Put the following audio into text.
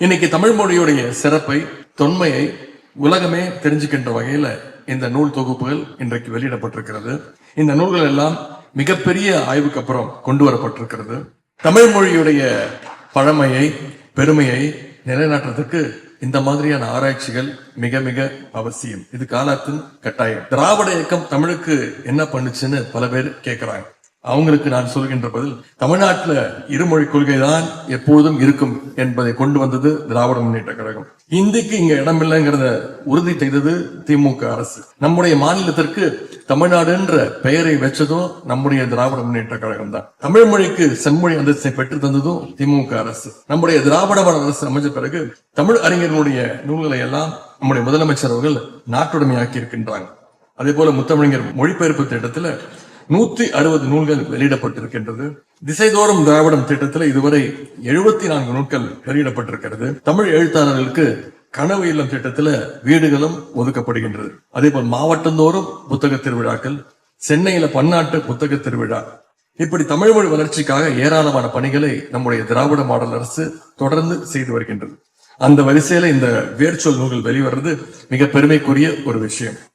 இன்னைக்கு தமிழ் மொழியுடைய சிறப்பை, தொன்மையை உலகமே தெரிஞ்சுக்கின்ற வகையில இந்த நூல் தொகுப்புகள் இன்றைக்கு வெளியிடப்பட்டிருக்கிறது. இந்த நூல்கள் எல்லாம் மிகப்பெரிய ஆய்வுக்கு அப்புறம் கொண்டு வரப்பட்டிருக்கிறது. தமிழ் மொழியுடைய பழமையை, பெருமையை நிலைநாட்டுறதுக்கு இந்த மாதிரியான ஆராய்ச்சிகள் மிக மிக அவசியம். இது காலத்தின் கட்டாயம். திராவிட இயக்கம் தமிழுக்கு என்ன பண்ணுச்சுன்னு பல பேர் கேட்கிறாங்க. அவங்களுக்கு நான் சொல்கின்ற பதில், தமிழ்நாட்டுல இருமொழி கொள்கை தான் எப்போதும் இருக்கும் என்பதை கொண்டு வந்தது திராவிட முன்னேற்ற கழகம். இந்திக்கு இங்க இடமில்லைங்கிறத உறுதி செய்தது திமுக அரசு. நம்முடைய மாநிலத்திற்கு தமிழ்நாடுன்ற பெயரை வச்சதும் நம்முடைய திராவிட முன்னேற்ற கழகம் தான். தமிழ் மொழிக்கு செம்மொழி அந்தஸ்தை பெற்று தந்ததும் திமுக அரசு. நம்முடைய திராவிட அரசு அமைஞ்ச பிறகு தமிழ் அறிஞர்களுடைய நூல்களை எல்லாம் நம்முடைய முதலமைச்சர் அவர்கள் நாட்டுடைமையாக்கி இருக்கின்றாங்க. அதே போல முத்தமிழர் மொழிபெயர்ப்பு திட்டத்துல 160 நூல்கள் வெளியிடப்பட்டிருக்கின்றது. திசைதோறும் திராவிடம் திட்டத்தில் இதுவரை 74 நூல்கள் வெளியிடப்பட்டிருக்கிறது. தமிழ் எழுத்தாளர்களுக்கு கனவு இல்லம் திட்டத்தில் வீடுகளும் ஒதுக்கப்படுகின்றது. அதே போல் மாவட்டந்தோறும் புத்தக திருவிழாக்கள், சென்னையில பன்னாட்டு புத்தக திருவிழா, இப்படி தமிழ் மொழி வளர்ச்சிக்காக ஏராளமான பணிகளை நம்முடைய திராவிட மாடல் அரசு தொடர்ந்து செய்து வருகின்றது. அந்த வரிசையில இந்த வேர்ச்சொல் நூல்கள் வெளிவருவது மிக பெருமைக்குரிய ஒரு விஷயம்.